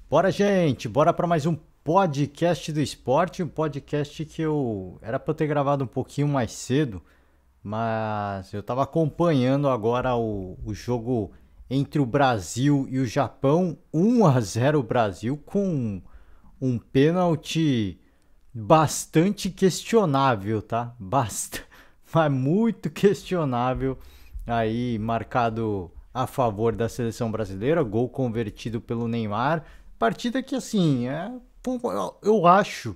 Bora, gente! Bora para mais um podcast do esporte. Um podcast que eu era para ter gravado um pouquinho mais cedo, mas eu estava acompanhando agora o jogo entre o Brasil e o Japão. 1-0 Brasil com um pênalti bastante questionável, tá? Mas muito questionável aí marcado a favor da seleção brasileira, gol convertido pelo Neymar. Partida que assim, eu acho,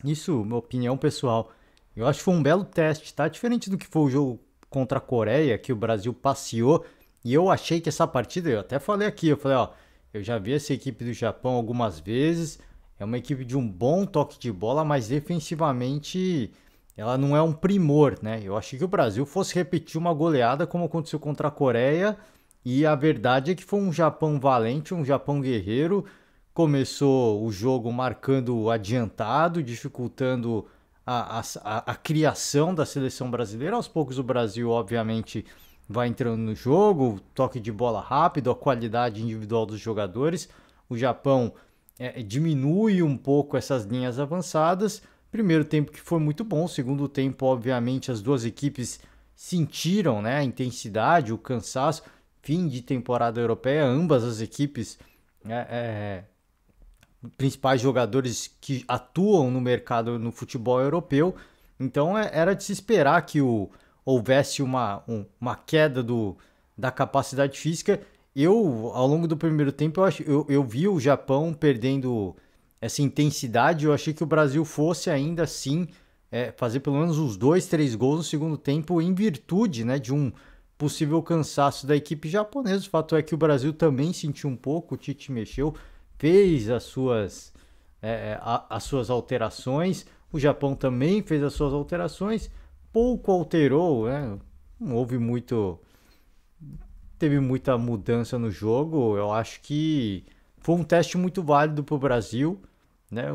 isso minha opinião pessoal, eu acho que foi um belo teste, tá? Diferente do que foi o jogo contra a Coreia, que o Brasil passeou, e eu achei que essa partida, eu até falei aqui, eu falei, ó, eu já vi essa equipe do Japão algumas vezes, é uma equipe de um bom toque de bola, mas defensivamente ela não é um primor, né? Eu achei que o Brasil fosse repetir uma goleada como aconteceu contra a Coreia, e a verdade é que foi um Japão valente, um Japão guerreiro. Começou o jogo marcando adiantado, dificultando a criação da seleção brasileira. Aos poucos o Brasil, obviamente, vai entrando no jogo, toque de bola rápido, a qualidade individual dos jogadores. O Japão diminui um pouco essas linhas avançadas. Primeiro tempo que foi muito bom, segundo tempo, obviamente, as duas equipes sentiram, né, a intensidade, o cansaço. Fim de temporada europeia, ambas as equipes principais jogadores que atuam no mercado no futebol europeu. Então era de se esperar que houvesse uma queda da capacidade física. Ao longo do primeiro tempo, eu vi o Japão perdendo essa intensidade. Eu achei que o Brasil fosse ainda assim fazer pelo menos uns 2, 3 gols no segundo tempo, em virtude, né, de um possível cansaço da equipe japonesa. O fato é que o Brasil também sentiu um pouco, o Tite mexeu, fez as suas alterações, o Japão também fez as suas alterações, pouco alterou, né? Não houve muito, teve muita mudança no jogo. Eu acho que foi um teste muito válido para o Brasil, né?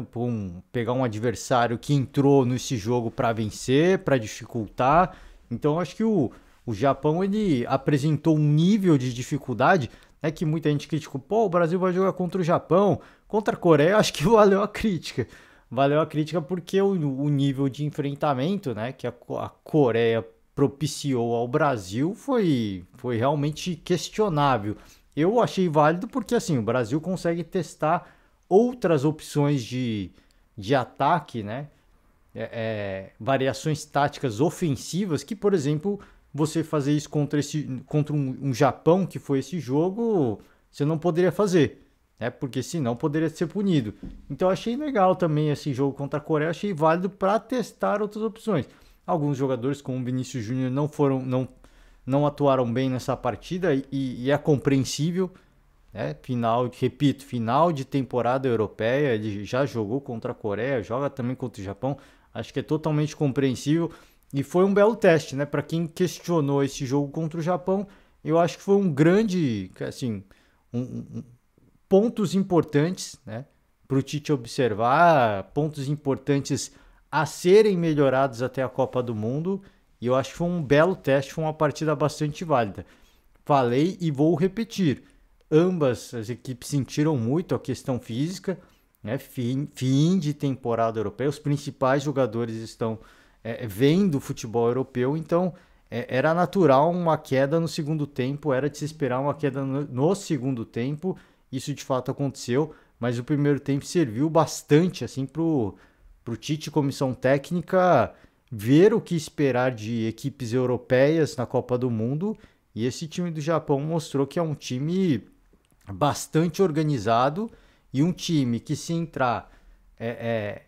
Pegar um adversário que entrou nesse jogo para vencer, para dificultar. Então eu acho que o Japão ele apresentou um nível de dificuldade, né, que muita gente criticou. Pô, o Brasil vai jogar contra o Japão, contra a Coreia. Acho que valeu a crítica. Valeu a crítica porque o nível de enfrentamento, né, que a Coreia propiciou ao Brasil foi realmente questionável. Eu achei válido porque assim o Brasil consegue testar outras opções de ataque, né? Variações táticas ofensivas que, por exemplo, você fazer isso contra um Japão, que foi esse jogo, você não poderia fazer, né? Porque senão poderia ser punido. Então achei legal também esse jogo contra a Coreia, achei válido para testar outras opções. Alguns jogadores, como o Vinícius Júnior, não atuaram bem nessa partida e é compreensível, né? Repito, final de temporada europeia, ele já jogou contra a Coreia, joga também contra o Japão, acho que é totalmente compreensível e foi um belo teste, né? Para quem questionou esse jogo contra o Japão, eu acho que foi um grande, assim, pontos importantes, né? Para o Tite observar, pontos importantes a serem melhorados até a Copa do Mundo, e eu acho que foi um belo teste, foi uma partida bastante válida. Falei e vou repetir. Ambas as equipes sentiram muito a questão física, né? Fim de temporada europeia, os principais jogadores estão vendo o futebol europeu, então era natural uma queda no segundo tempo, era de se esperar uma queda no segundo tempo, isso de fato aconteceu, mas o primeiro tempo serviu bastante assim para o Tite, comissão técnica, ver o que esperar de equipes europeias na Copa do Mundo, e esse time do Japão mostrou que é um time bastante organizado e um time que se entrar é, é,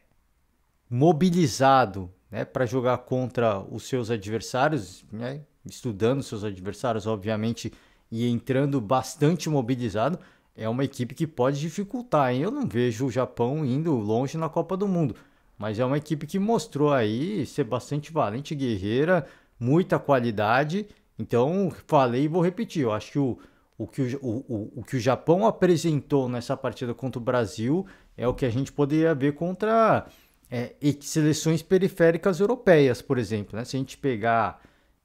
mobilizado, né, para jogar contra os seus adversários, né, estudando seus adversários, obviamente, e entrando bastante mobilizado, é uma equipe que pode dificultar, hein? Eu não vejo o Japão indo longe na Copa do Mundo, mas é uma equipe que mostrou aí ser bastante valente, guerreira, muita qualidade. Então, falei e vou repetir, eu acho que o que o Japão apresentou nessa partida contra o Brasil é o que a gente poderia ver contra seleções periféricas europeias, por exemplo. Né? Se a gente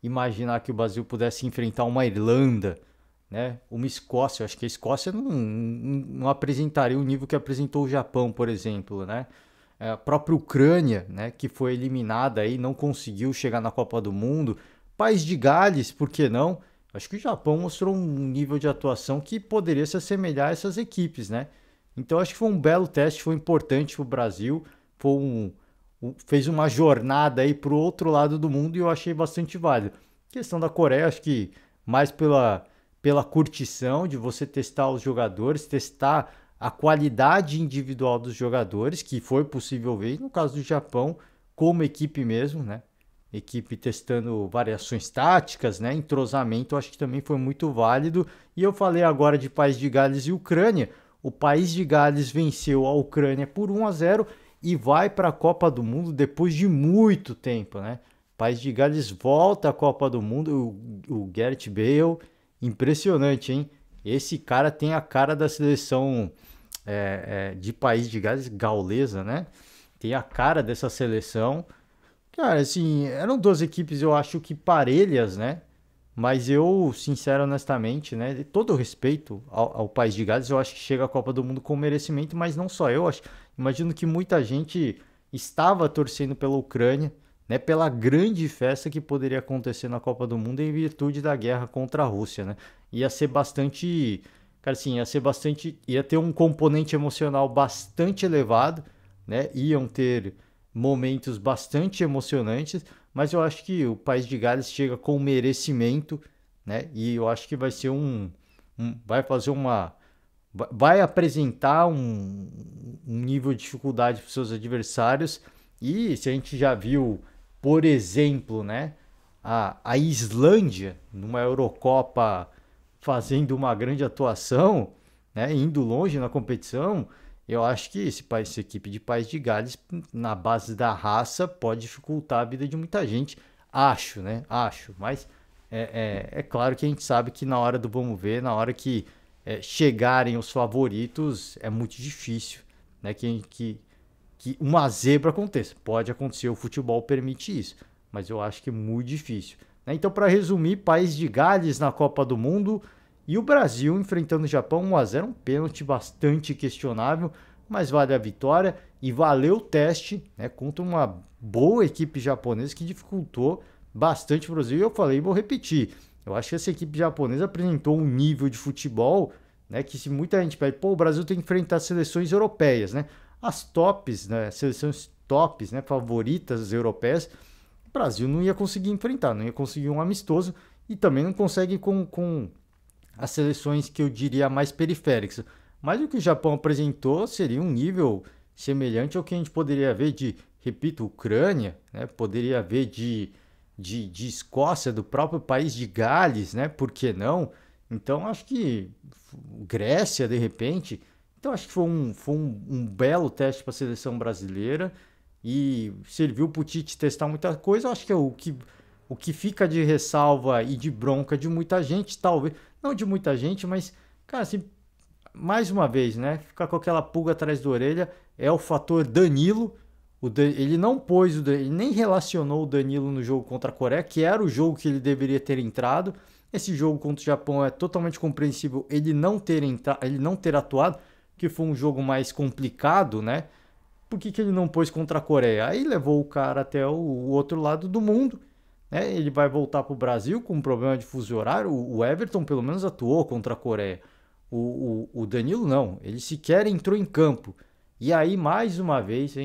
imaginar que o Brasil pudesse enfrentar uma Irlanda, né? Uma Escócia, eu acho que a Escócia não apresentaria o nível que apresentou o Japão, por exemplo, né? A própria Ucrânia, né, que foi eliminada aí, não conseguiu chegar na Copa do Mundo. País de Gales, por que não? Acho que o Japão mostrou um nível de atuação que poderia se assemelhar a essas equipes, né? Então acho que foi um belo teste, foi importante para o Brasil, foi fez uma jornada aí para o outro lado do mundo e eu achei bastante válido. A questão da Coreia, acho que mais pela curtição de você testar os jogadores, testar a qualidade individual dos jogadores, que foi possível ver, no caso do Japão, como equipe mesmo, né? Equipe testando variações táticas, né? Entrosamento, acho que também foi muito válido. E eu falei agora de País de Gales e Ucrânia. O País de Gales venceu a Ucrânia por 1-0 e vai para a Copa do Mundo depois de muito tempo, né? O País de Gales volta à Copa do Mundo, o Gareth Bale, impressionante, hein? Esse cara tem a cara da seleção de País de Gales, gaulesa, né? Tem a cara dessa seleção. Cara, assim, eram duas equipes, eu acho que parelhas, né? Mas eu, sincero, honestamente, né? De todo respeito ao País de Gales, eu acho que chega à Copa do Mundo com merecimento, mas não só eu. Imagino que muita gente estava torcendo pela Ucrânia, né? Pela grande festa que poderia acontecer na Copa do Mundo em virtude da guerra contra a Rússia, né? Ia ser bastante. Cara, assim, ia ser bastante. Ia ter um componente emocional bastante elevado, né? Iam ter momentos bastante emocionantes, mas eu acho que o País de Gales chega com merecimento, né? E eu acho que vai ser vai fazer vai apresentar um nível de dificuldade para os seus adversários. E se a gente já viu, por exemplo, né, a Islândia numa Eurocopa fazendo uma grande atuação, né, indo longe na competição, eu acho que essa equipe de País de Gales, na base da raça, pode dificultar a vida de muita gente. Acho, né? Acho. Mas é claro que a gente sabe que na hora do vamos ver, na hora que chegarem os favoritos, é muito difícil, né? Que uma zebra aconteça. Pode acontecer, o futebol permite isso. Mas eu acho que é muito difícil, né? Então, para resumir, País de Gales na Copa do Mundo e o Brasil enfrentando o Japão 1-0, um pênalti bastante questionável, mas vale a vitória e valeu o teste, né, contra uma boa equipe japonesa que dificultou bastante para o Brasil. E eu falei, vou repetir, eu acho que essa equipe japonesa apresentou um nível de futebol, né, que se muita gente pede, pô, o Brasil tem que enfrentar seleções europeias, né, as tops, né, seleções tops, né, favoritas europeias, o Brasil não ia conseguir enfrentar, não ia conseguir um amistoso e também não consegue com as seleções que eu diria mais periféricas. Mas o que o Japão apresentou seria um nível semelhante ao que a gente poderia ver de, repito, Ucrânia, né? Poderia ver de Escócia, do próprio país de Gales, né? Por que não? Então acho que Grécia, de repente. Então acho que foi um belo teste para a seleção brasileira e serviu para o Tite testar muita coisa. Eu acho que é o que fica de ressalva e de bronca de muita gente, talvez, não de muita gente, mas, cara, assim, mais uma vez, né, ficar com aquela pulga atrás da orelha é o fator Danilo. Ele não pôs, ele nem relacionou o Danilo no jogo contra a Coreia, que era o jogo que ele deveria ter entrado. Esse jogo contra o Japão é totalmente compreensível ele não ter atuado, que foi um jogo mais complicado, né? Por que ele não pôs contra a Coreia? Aí levou o cara até o outro lado do mundo, né? Ele vai voltar para o Brasil com um problema de fuso horário. O Everton pelo menos atuou contra a Coreia. O Danilo não, ele sequer entrou em campo. E aí, mais uma vez,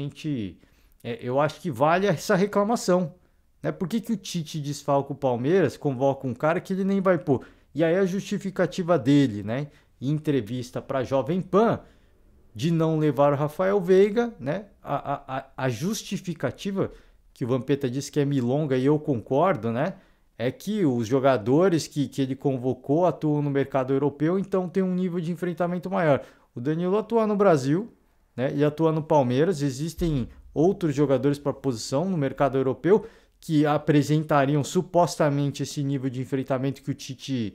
eu acho que vale essa reclamação, né? Por que o Tite desfalca o Palmeiras, convoca um cara que ele nem vai pôr? E aí a justificativa dele, né, em entrevista para a Jovem Pan, de não levar o Rafael Veiga, né? A justificativa que o Vampeta disse que é milonga e eu concordo, né? É que os jogadores que ele convocou atuam no mercado europeu, então tem um nível de enfrentamento maior. O Danilo atua no Brasil, né? E atua no Palmeiras. Existem outros jogadores para posição no mercado europeu que apresentariam supostamente esse nível de enfrentamento que o Tite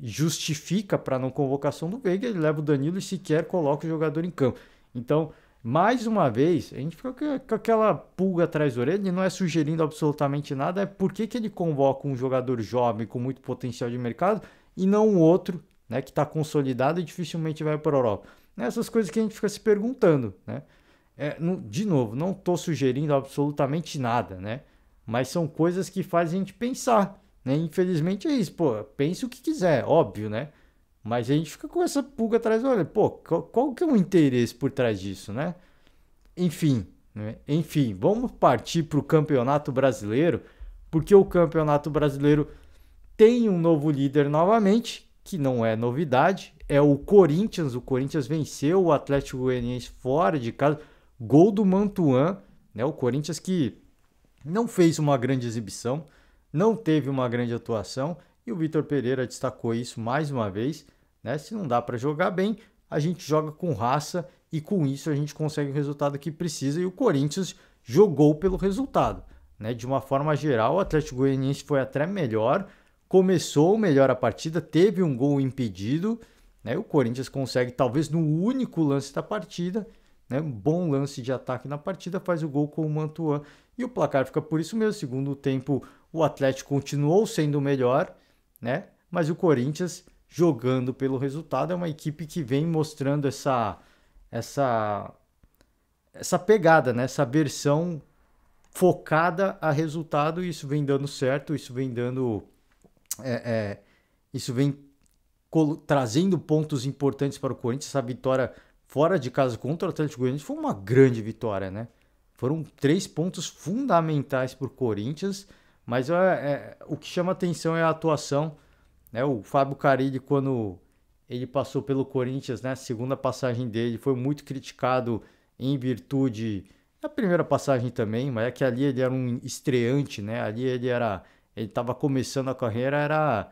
justifica para a não convocação do Veiga. Ele leva o Danilo e sequer coloca o jogador em campo. Então, mais uma vez, a gente fica com aquela pulga atrás da orelha. Ele não é sugerindo absolutamente nada, é por que ele convoca um jogador jovem com muito potencial de mercado e não um outro, né, que está consolidado e dificilmente vai para a Europa. Essas coisas que a gente fica se perguntando, né? De novo, não estou sugerindo absolutamente nada, né? Mas são coisas que fazem a gente pensar, né? Infelizmente é isso, pô, pense o que quiser, óbvio, né? Mas a gente fica com essa pulga atrás, olha, pô, qual que é o interesse por trás disso, né? Enfim, né? Enfim, vamos partir para o Campeonato Brasileiro, porque o Campeonato Brasileiro tem um novo líder novamente, que não é novidade, é o Corinthians. O Corinthians venceu o Atlético Goianiense fora de casa, gol do Mantuan, né? O Corinthians que não fez uma grande exibição, não teve uma grande atuação, e o Vitor Pereira destacou isso mais uma vez, né? Se não dá para jogar bem, a gente joga com raça e com isso a gente consegue o resultado que precisa, e o Corinthians jogou pelo resultado, né? De uma forma geral, o Atlético Goianiense foi até melhor, começou melhor a partida, teve um gol impedido, né? O Corinthians consegue, talvez no único lance da partida, né? Um bom lance de ataque na partida, faz o gol com o Mantuan e o placar fica por isso mesmo. Segundo tempo, o Atlético continuou sendo melhor, né? Mas o Corinthians jogando pelo resultado, é uma equipe que vem mostrando essa pegada, né? Essa versão focada a resultado, e isso vem dando certo, isso vem dando isso vem trazendo pontos importantes para o Corinthians. Essa vitória fora de casa contra o Atlético Goianiense foi uma grande vitória, né? Foram 3 pontos fundamentais para o Corinthians, mas o que chama atenção é a atuação, né? O Fábio Carille, quando ele passou pelo Corinthians, né? A segunda passagem dele foi muito criticado em virtude da primeira passagem também, mas é que ali ele era um estreante, né? Ali ele estava começando a carreira,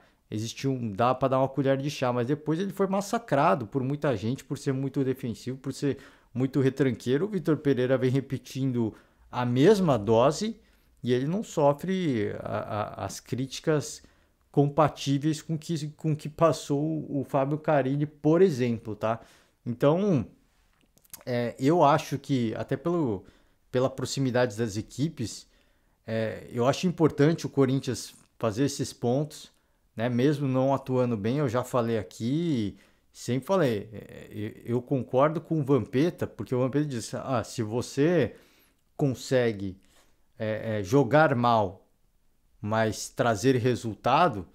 dá para dar uma colher de chá, mas depois ele foi massacrado por muita gente, por ser muito defensivo, por ser muito retranqueiro. O Vitor Pereira vem repetindo a mesma dose e ele não sofre as críticas compatíveis com que passou o Fábio Carille, por exemplo, tá? Então, eu acho que, até pela proximidade das equipes, eu acho importante o Corinthians fazer esses pontos, né? Mesmo não atuando bem, eu já falei aqui, sempre falei, eu concordo com o Vampeta, porque o Vampeta disse, se você consegue jogar mal, mas trazer resultado,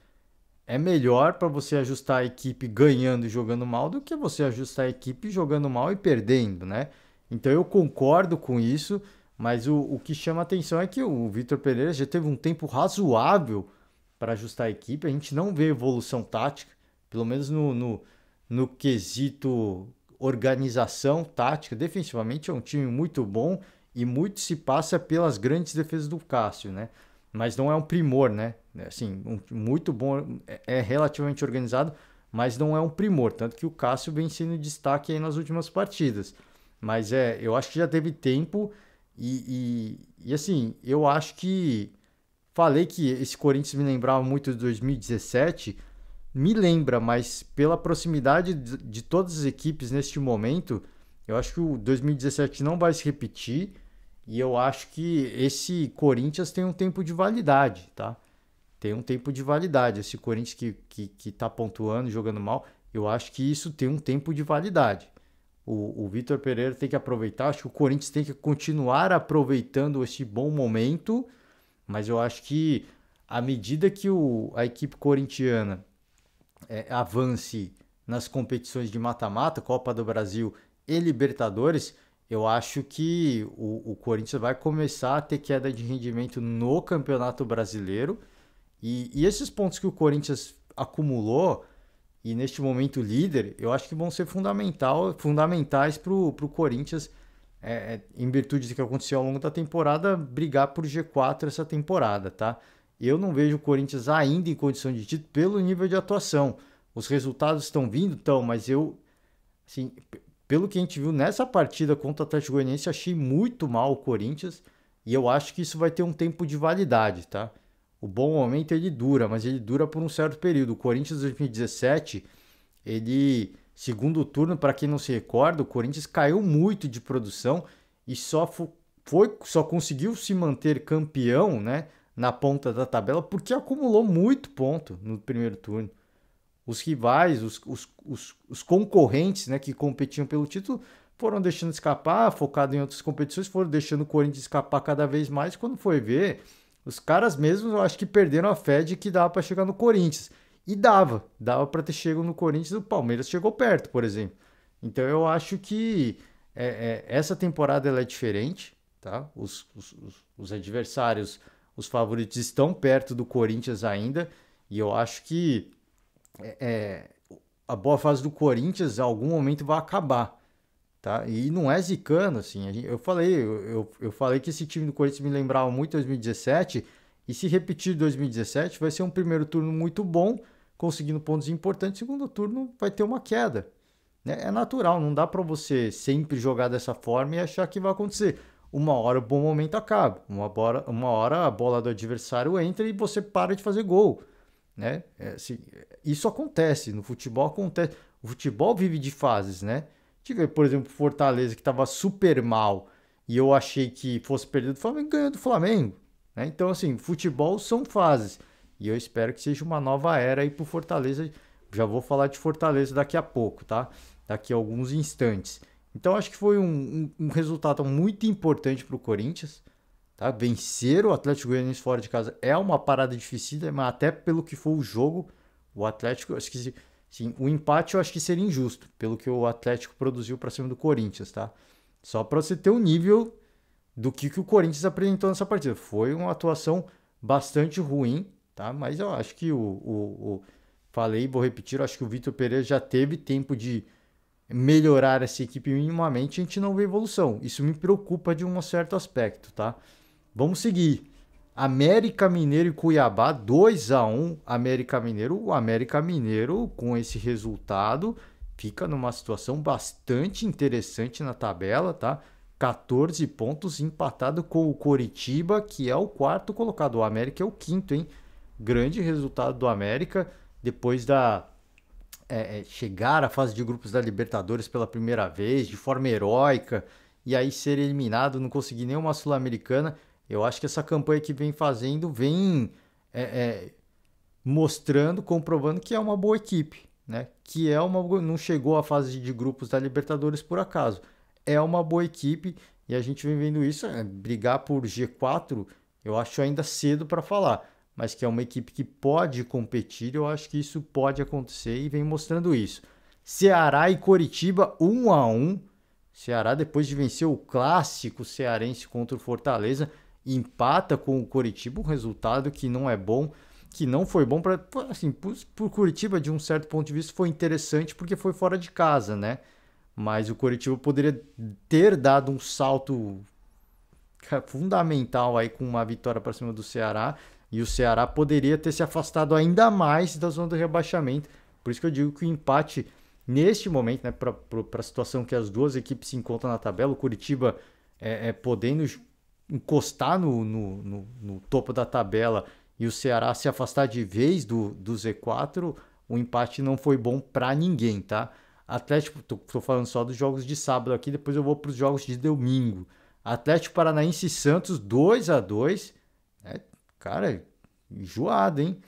é melhor para você ajustar a equipe ganhando e jogando mal do que você ajustar a equipe jogando mal e perdendo, né? Então eu concordo com isso, mas o que chama atenção é que o Vitor Pereira já teve um tempo razoável para ajustar a equipe. A gente não vê evolução tática, pelo menos no quesito organização tática. Defensivamente é um time muito bom e muito se passa pelas grandes defesas do Cássio, né? Mas não é um primor, né? Assim, muito bom, é relativamente organizado, mas não é um primor. Tanto que o Cássio vem sendo destaque aí nas últimas partidas. Mas eu acho que já teve tempo e assim, eu acho que falei que esse Corinthians me lembrava muito de 2017, me lembra, mas pela proximidade de todas as equipes neste momento, eu acho que o 2017 não vai se repetir e eu acho que esse Corinthians tem um tempo de validade, tá? Tem um tempo de validade. Esse Corinthians que tá pontuando, jogando mal, eu acho que isso tem um tempo de validade. O Vitor Pereira tem que aproveitar, acho que o Corinthians tem que continuar aproveitando esse bom momento, mas eu acho que à medida que a equipe corintiana avance nas competições de mata-mata, Copa do Brasil e Libertadores, eu acho que o Corinthians vai começar a ter queda de rendimento no Campeonato Brasileiro, e esses pontos que o Corinthians acumulou, e neste momento líder, eu acho que vão ser fundamentais para o Corinthians, em virtude do que aconteceu ao longo da temporada, brigar por G4 essa temporada, tá? Eu não vejo o Corinthians ainda em condição de título pelo nível de atuação. Os resultados estão vindo, mas assim, pelo que a gente viu nessa partida contra o Atlético Goianiense, achei muito mal o Corinthians e eu acho que isso vai ter um tempo de validade, tá? O bom momento ele dura, mas ele dura por um certo período. O Corinthians 2017, segundo turno, para quem não se recorda, o Corinthians caiu muito de produção e só conseguiu se manter campeão, né, na ponta da tabela porque acumulou muito ponto no primeiro turno. os rivais, os concorrentes, né, que competiam pelo título, foram deixando escapar, focado em outras competições, foram deixando o Corinthians escapar cada vez mais. Quando foi ver, os caras mesmos, eu acho que perderam a fé de que dava para chegar no Corinthians. E dava para ter chegado no Corinthians, o Palmeiras chegou perto, por exemplo. Então eu acho que essa temporada ela é diferente, tá? Os adversários, os favoritos estão perto do Corinthians ainda, e eu acho que é, a boa fase do Corinthians em algum momento vai acabar, tá? E não é zicano, assim. Eu falei que esse time do Corinthians me lembrava muito 2017, e se repetir 2017, vai ser um primeiro turno muito bom, conseguindo pontos importantes, segundo turno vai ter uma queda, né? É natural, não dá para você sempre jogar dessa forma e achar que vai acontecer. Uma hora o bom momento acaba, uma hora a bola do adversário entra e você para de fazer gol, né? Assim, isso acontece, no futebol acontece. O futebol vive de fases, né? Tive, por exemplo, Fortaleza que estava super mal e eu achei que fosse perder do Flamengo, ganhou do Flamengo, né? Então, assim, futebol são fases e eu espero que seja uma nova era aí pro Fortaleza. Já vou falar de Fortaleza daqui a pouco, tá? Daqui a alguns instantes. Então, acho que foi um resultado muito importante para o Corinthians. Tá? Vencer o Atlético Goianiense fora de casa é uma parada difícil, mas até pelo que foi o jogo, o Atlético, acho que sim, o empate eu acho que seria injusto, pelo que o Atlético produziu para cima do Corinthians, tá? Só para você ter um nível do que o Corinthians apresentou nessa partida. Foi uma atuação bastante ruim, tá? Mas eu acho que falei, vou repetir, eu acho que o Vitor Pereira já teve tempo de melhorar essa equipe minimamente, a gente não vê evolução. Isso me preocupa de um certo aspecto, tá? Vamos seguir. América Mineiro e Cuiabá, 2-1 América Mineiro. O América Mineiro, com esse resultado, fica numa situação bastante interessante na tabela, tá? 14 pontos, empatado com o Coritiba, que é o quarto colocado. O América é o quinto, hein? Grande resultado do América, depois da chegar à fase de grupos da Libertadores pela primeira vez, de forma heróica, e aí ser eliminado, não conseguir nenhuma Sul-Americana. Eu acho que essa campanha que vem fazendo vem mostrando, comprovando que é uma boa equipe, né? Que não chegou à fase de grupos da Libertadores por acaso. É uma boa equipe e a gente vem vendo isso. Brigar por G4, eu acho ainda cedo para falar, mas que é uma equipe que pode competir, eu acho que isso pode acontecer e vem mostrando isso. Ceará e Coritiba, 1-1. Ceará, depois de vencer o clássico cearense contra o Fortaleza, empata com o Coritiba, um resultado que não é bom, que não foi bom para, assim, por Coritiba, de um certo ponto de vista, foi interessante porque foi fora de casa, né? Mas o Coritiba poderia ter dado um salto fundamental aí com uma vitória para cima do Ceará, e o Ceará poderia ter se afastado ainda mais da zona do rebaixamento. Por isso que eu digo que o empate neste momento, né, para a situação que as duas equipes se encontram na tabela, o Coritiba podendo encostar no topo da tabela e o Ceará se afastar de vez do Z4, o empate não foi bom para ninguém, tá? Atlético, tô falando só dos jogos de sábado aqui, depois eu vou para os jogos de domingo. Atlético Paranaense e Santos, 2-2. Cara, enjoado, hein?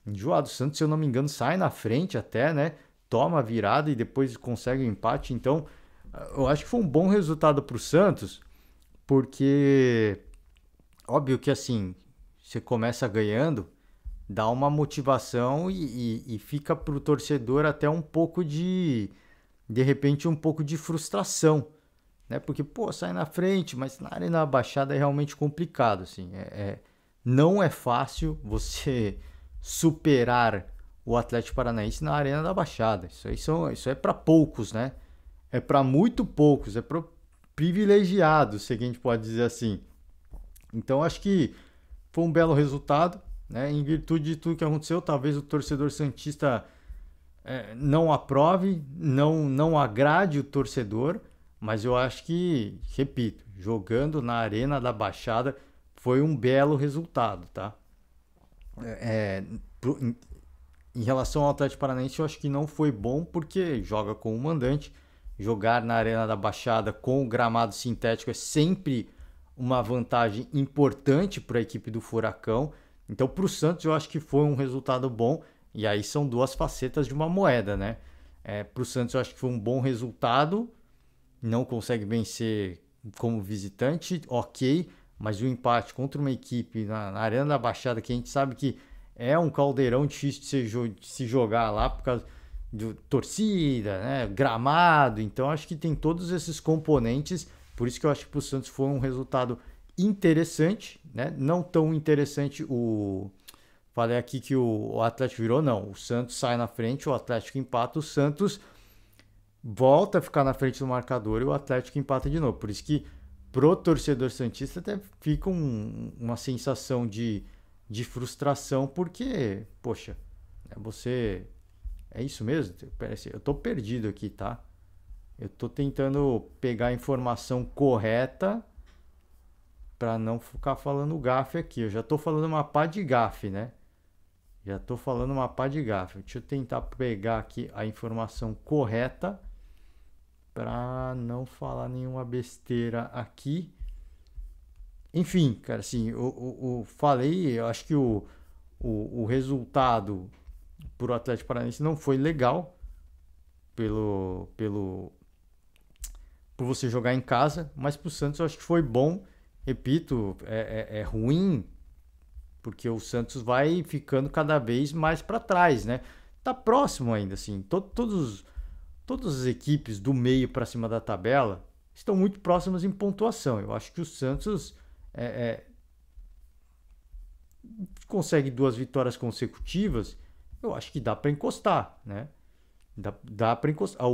Enjoado. O Santos, se eu não me engano, sai na frente até, né? Toma a virada e depois consegue o empate. Então, eu acho que foi um bom resultado para o Santos, porque, óbvio que assim, você começa ganhando, dá uma motivação e fica para o torcedor até um pouco de repente, um pouco de frustração, né? Porque, pô, sai na frente, mas na Arena Baixada é realmente complicado, assim. Não é fácil você superar o Atlético Paranaense na Arena da Baixada. Isso é para poucos, né? É para muito poucos, é para privilegiados, se a gente pode dizer assim. Então, acho que foi um belo resultado, né? Em virtude de tudo que aconteceu, talvez o torcedor santista não aprove, não agrade o torcedor, mas eu acho que, repito, jogando na Arena da Baixada foi um belo resultado, tá? Em relação ao Atlético Paranaense, eu acho que não foi bom porque joga com o mandante. Jogar na Arena da Baixada com o gramado sintético é sempre uma vantagem importante para a equipe do Furacão. Então, para o Santos, eu acho que foi um resultado bom. E aí são duas facetas de uma moeda, né? Para o Santos eu acho que foi um bom resultado, não consegue vencer como visitante, ok, mas o empate contra uma equipe na Arena da Baixada, que a gente sabe que é um caldeirão difícil de se jogar lá por causa de torcida, né, gramado, então acho que tem todos esses componentes, por isso que eu acho que para o Santos foi um resultado interessante, né? Não tão interessante falei aqui que o Atlético virou, não, o Santos sai na frente, o Atlético empata, o Santos volta a ficar na frente do marcador e o Atlético empata de novo. Por isso que pro torcedor santista até fica uma sensação de frustração, porque, poxa, você... É isso mesmo? Eu tô perdido aqui, tá? Eu tô tentando pegar a informação correta para não ficar falando gafe aqui. Eu já tô falando uma pá de gafe, né? Já tô falando uma pá de gafe. Deixa eu tentar pegar aqui a informação correta para não falar nenhuma besteira aqui. Enfim, cara, assim, eu falei, eu acho que o resultado pro Atlético Paranaense não foi legal por você jogar em casa, mas pro Santos eu acho que foi bom. Repito, é ruim porque o Santos vai ficando cada vez mais para trás, né? Tá próximo ainda, assim. Todas as equipes do meio para cima da tabela estão muito próximas em pontuação. Eu acho que o Santos consegue 2 vitórias consecutivas. Eu acho que dá para encostar, né? Dá para encostar.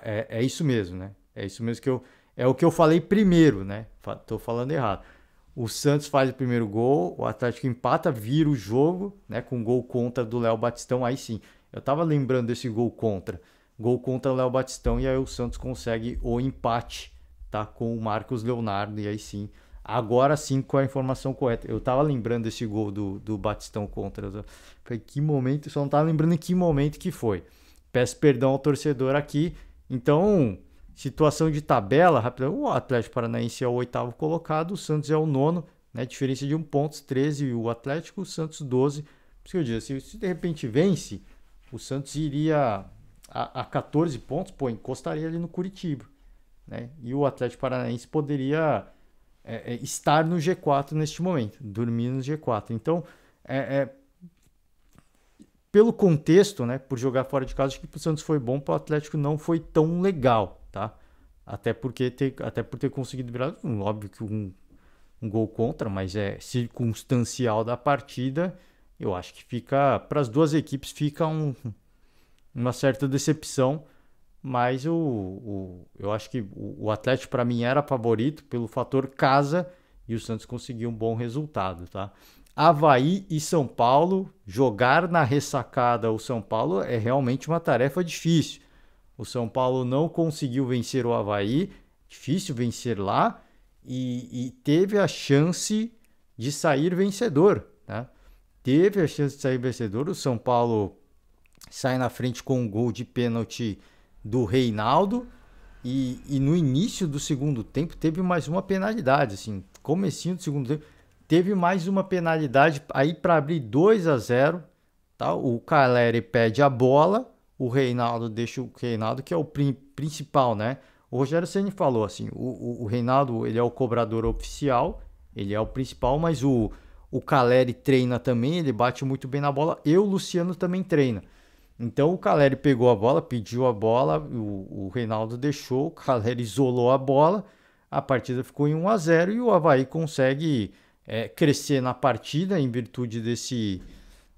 É isso mesmo, né? É isso mesmo é o que eu falei primeiro, né? Tô falando errado. O Santos faz o primeiro gol, o Atlético empata, vira o jogo, né? Com gol contra do Léo Batistão. Aí sim, eu tava lembrando desse gol contra. Gol contra o Léo Batistão e aí o Santos consegue o empate, tá? Com o Marcos Leonardo. E aí sim, agora sim com a informação correta. Eu tava lembrando desse gol do Batistão contra. Eu falei, que momento, só não tava lembrando em que momento que foi. Peço perdão ao torcedor aqui. Então, situação de tabela, rapidão, o Atlético Paranaense é o 8º colocado, o Santos é o 9º, né? Diferença de 1 ponto, 13 o Atlético, o Santos 12. Por isso que eu digo, se de repente vence, o Santos iria a 14 pontos, pô, encostaria ali no Curitiba, né? E o Atlético Paranaense poderia estar no G4 neste momento, dormir no G4. Então, pelo contexto, né, por jogar fora de casa, acho que para o Santos foi bom, para o Atlético não foi tão legal, tá? Até por ter conseguido virar, óbvio que um gol contra, mas é circunstancial da partida. Eu acho que fica, para as duas equipes, fica uma certa decepção, mas eu acho que o Atlético para mim era favorito pelo fator casa e o Santos conseguiu um bom resultado, tá? Avaí e São Paulo, jogar na ressacada o São Paulo é realmente uma tarefa difícil. O São Paulo não conseguiu vencer o Avaí, difícil vencer lá, e teve a chance de sair vencedor, né? Teve a chance de sair vencedor, o São Paulo sai na frente com um gol de pênalti do Reinaldo, e no início do segundo tempo teve mais uma penalidade, assim, comecinho do segundo tempo, teve mais uma penalidade aí para abrir 2-0, tá? O Caleri pede a bola, o Reinaldo deixa o Reinaldo, que é o principal, né? O Rogério Ceni falou assim, o Reinaldo, ele é o cobrador oficial, ele é o principal, mas o Caleri treina também, ele bate muito bem na bola, e o Luciano também treina. Então o Caleri pegou a bola, pediu a bola, o Reinaldo deixou, o Caleri isolou a bola, a partida ficou em 1-0 e o Avaí consegue crescer na partida em virtude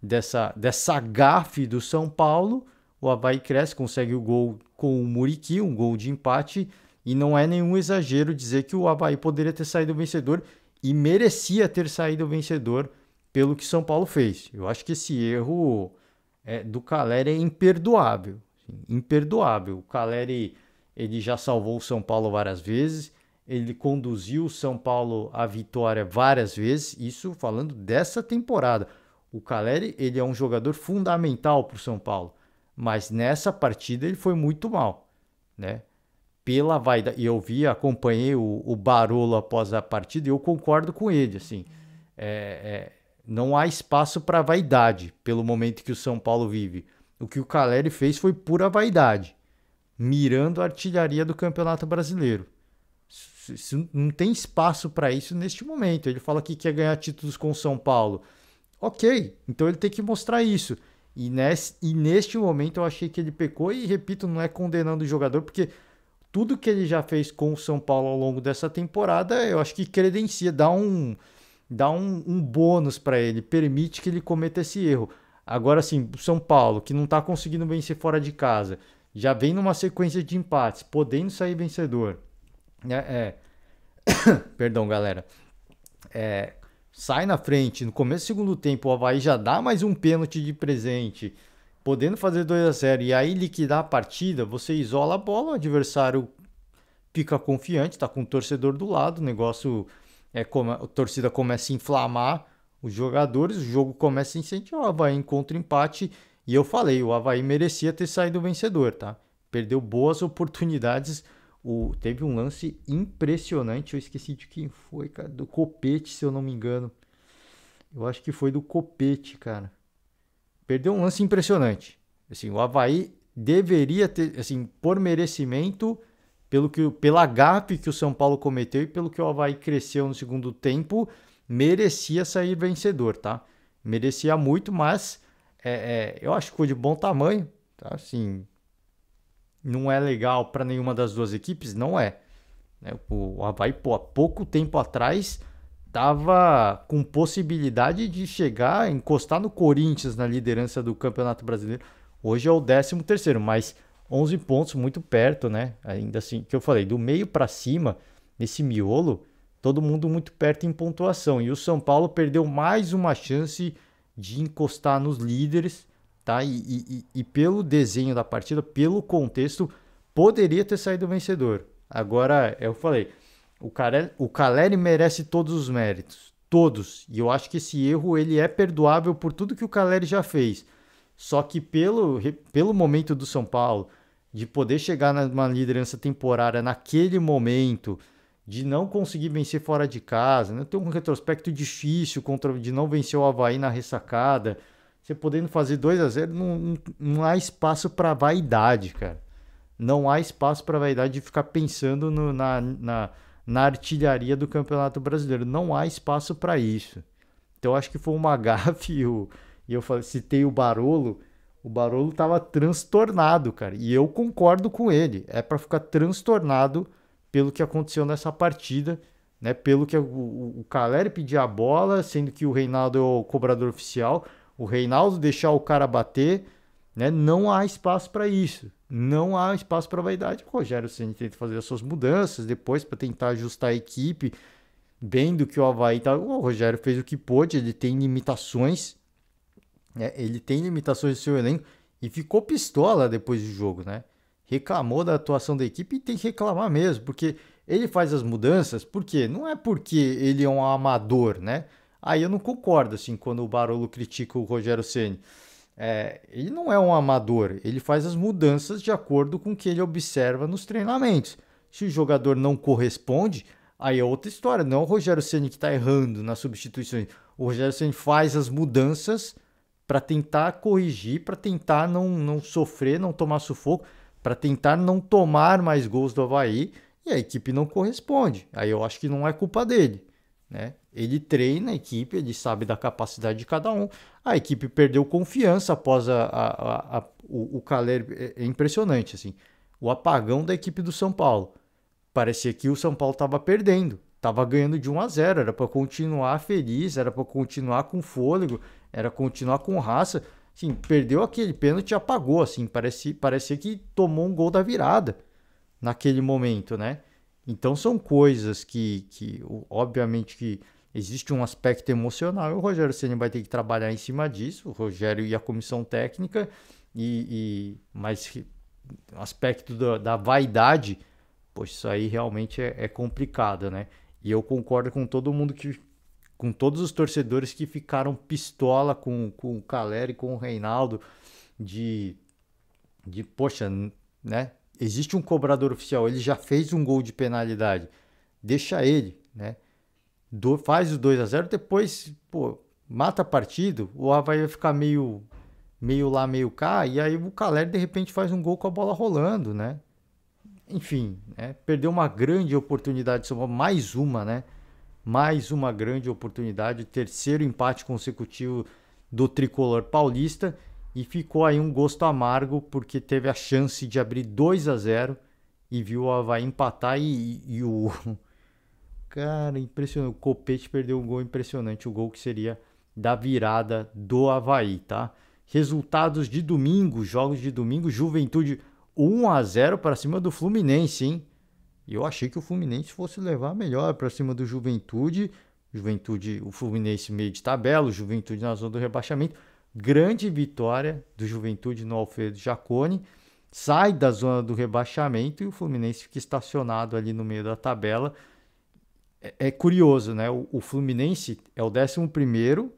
dessa gafe do São Paulo. O Avaí cresce, consegue o gol com o Muriqui, um gol de empate, e não é nenhum exagero dizer que o Avaí poderia ter saído vencedor e merecia ter saído vencedor pelo que São Paulo fez. Eu acho que esse erro do Caleri é imperdoável, imperdoável. O Caleri, ele já salvou o São Paulo várias vezes, ele conduziu o São Paulo à vitória várias vezes, isso falando dessa temporada. O Caleri, ele é um jogador fundamental para o São Paulo, mas nessa partida ele foi muito mal, né? Pela vaidade, e eu acompanhei o Barolo após a partida e eu concordo com ele, assim, Não há espaço para vaidade pelo momento que o São Paulo vive. O que o Caleri fez foi pura vaidade, mirando a artilharia do Campeonato Brasileiro. Não tem espaço para isso neste momento. Ele fala que quer ganhar títulos com o São Paulo. Ok, então ele tem que mostrar isso. E neste momento eu achei que ele pecou e, repito, não é condenando o jogador, porque tudo que ele já fez com o São Paulo ao longo dessa temporada, eu acho que credencia, dá um bônus para ele, permite que ele cometa esse erro. Agora sim, o São Paulo, que não está conseguindo vencer fora de casa, já vem numa sequência de empates, podendo sair vencedor. Perdão, galera. Sai na frente, no começo do segundo tempo, o Avaí já dá mais um pênalti de presente, podendo fazer 2-0 e aí liquidar a partida, você isola a bola, o adversário fica confiante, tá com o torcedor do lado, o negócio como a torcida começa a inflamar os jogadores, o jogo começa a incentivar, o Avaí encontra empate e eu falei, o Avaí merecia ter saído vencedor, tá? Perdeu boas oportunidades. Teve um lance impressionante, eu esqueci de quem foi, cara, do Copete, se eu não me engano. Eu acho que foi do Copete, cara. Perdeu um lance impressionante. Assim, o Avaí deveria ter, assim, por merecimento, pela gafe que o São Paulo cometeu e pelo que o Avaí cresceu no segundo tempo, merecia sair vencedor, tá? Merecia muito, mas eu acho que foi de bom tamanho, tá? Assim, não é legal para nenhuma das duas equipes? Não é. O Avaí, há pouco tempo atrás, estava com possibilidade de chegar, encostar no Corinthians na liderança do Campeonato Brasileiro. Hoje é o 13º, mas 11 pontos muito perto, né? Ainda assim, que eu falei, do meio para cima, nesse miolo, todo mundo muito perto em pontuação. E o São Paulo perdeu mais uma chance de encostar nos líderes, tá? E pelo desenho da partida, pelo contexto, poderia ter saído vencedor. Agora, eu falei, o Caleri merece todos os méritos, todos. E eu acho que esse erro ele é perdoável por tudo que o Caleri já fez. Só que pelo momento do São Paulo, de poder chegar numa liderança temporária naquele momento, de não conseguir vencer fora de casa, né? Ter um retrospecto difícil de não vencer o Avaí na ressacada, você podendo fazer 2-0, não há espaço para vaidade, cara. Não há espaço para vaidade de ficar pensando na artilharia do Campeonato Brasileiro. Não há espaço para isso. Então acho que foi uma gafe. E eu citei o Barolo. O Barolo estava transtornado, cara. E eu concordo com ele. É para ficar transtornado pelo que aconteceu nessa partida, né? Pelo que o Caleri pedir a bola, sendo que o Reinaldo é o cobrador oficial. O Reinaldo deixar o cara bater, né? Não há espaço para isso. Não há espaço para vaidade. O Rogério Ceni tenta fazer as suas mudanças depois para tentar ajustar a equipe, vendo que o Avaí tá. O Rogério fez o que pôde, ele tem limitações, né? Ele tem limitações do seu elenco e ficou pistola depois do jogo, né? Reclamou da atuação da equipe e tem que reclamar mesmo, porque ele faz as mudanças, porque não é porque ele é um amador, né? Aí eu não concordo, assim, quando o Barolo critica o Rogério Ceni. Ele não é um amador, ele faz as mudanças de acordo com o que ele observa nos treinamentos. Se o jogador não corresponde, aí é outra história. Não é o Rogério Ceni que está errando nas substituições. O Rogério Ceni faz as mudanças para tentar corrigir, para tentar não sofrer, não tomar sufoco, para tentar não tomar mais gols do Avaí, e a equipe não corresponde. Aí eu acho que não é culpa dele, né? Ele treina a equipe, ele sabe da capacidade de cada um. A equipe perdeu confiança após o Caleri. É impressionante, assim. O apagão da equipe do São Paulo. Parecia que o São Paulo estava perdendo. Estava ganhando de 1-0. Era para continuar feliz, era para continuar com fôlego, era continuar com raça. Assim, perdeu aquele pênalti e apagou. Assim, parecia que tomou um gol da virada naquele momento, né? Então são coisas que obviamente que existe um aspecto emocional e o Rogério Ceni vai ter que trabalhar em cima disso, o Rogério e a comissão técnica, mas o aspecto da vaidade, poxa, isso aí realmente é complicado, né? E eu concordo com todo mundo com todos os torcedores que ficaram pistola com o Caleri, com o Reinaldo, poxa, né? Existe um cobrador oficial, ele já fez um gol de penalidade, deixa ele, né? Faz o 2-0, depois, pô, mata a partida, o Avaí vai ficar meio lá, meio cá, e aí o Caleri de repente faz um gol com a bola rolando, né? Enfim, né? Perdeu uma grande oportunidade, mais uma, né? Mais uma grande oportunidade, terceiro empate consecutivo do tricolor paulista e ficou aí um gosto amargo porque teve a chance de abrir 2-0 e viu o Avaí empatar e o cara, impressionante, o Copete perdeu um gol impressionante, o gol que seria da virada do Avaí, tá? Resultados de domingo, jogos de domingo, Juventude 1-0 para cima do Fluminense, hein? E eu achei que o Fluminense fosse levar melhor para cima do Juventude. Juventude, o Fluminense meio de tabela, o Juventude na zona do rebaixamento. Grande vitória do Juventude no Alfredo Jaconi. Sai da zona do rebaixamento e o Fluminense fica estacionado ali no meio da tabela. É curioso, né? O Fluminense é o 11º,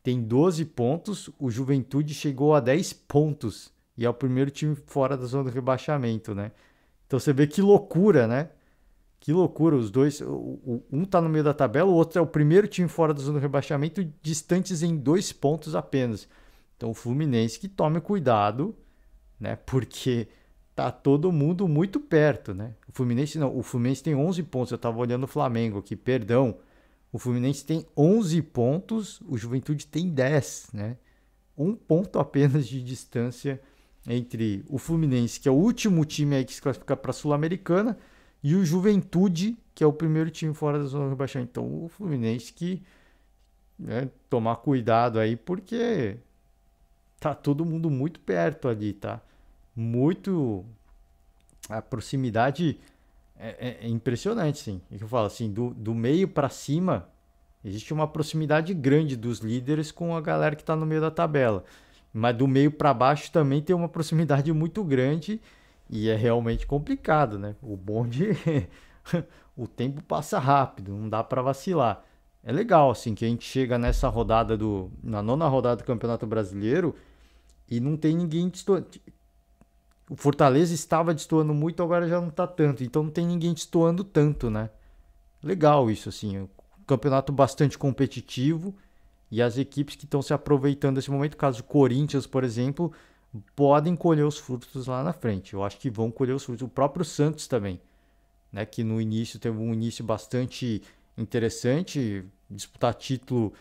tem 12 pontos. O Juventude chegou a 10 pontos e é o primeiro time fora da zona do rebaixamento, né? Então você vê que loucura, né? Que loucura, os dois. Um tá no meio da tabela, o outro é o primeiro time fora da zona do rebaixamento, distantes em 2 pontos apenas. Então o Fluminense que tome cuidado, né? Porque tá todo mundo muito perto, né? O Fluminense não, o Fluminense tem 11 pontos. Eu tava olhando o Flamengo aqui, perdão. O Fluminense tem 11 pontos, o Juventude tem 10, né? Um ponto apenas de distância entre o Fluminense, que é o último time aí que se classifica para a Sul-Americana, e o Juventude, que é o primeiro time fora da zona de rebaixamento. Então, o Fluminense que, né, tomar cuidado aí, porque tá todo mundo muito perto ali, tá? Muito. A proximidade é impressionante, sim. É que eu falo assim, do meio para cima, existe uma proximidade grande dos líderes com a galera que está no meio da tabela. Mas do meio para baixo também tem uma proximidade muito grande e é realmente complicado, né? O bonde, o tempo passa rápido, não dá para vacilar. É legal, assim, que a gente chega nessa rodada na nona rodada do Campeonato Brasileiro e não tem ninguém destoando. O Fortaleza estava destoando muito, agora já não está tanto. Então não tem ninguém destoando tanto, né? Legal isso, assim. Um campeonato bastante competitivo e as equipes que estão se aproveitando desse momento, caso o Corinthians, por exemplo, podem colher os frutos lá na frente. Eu acho que vão colher os frutos. O próprio Santos também, né? Que no início teve um início bastante interessante. Disputar título,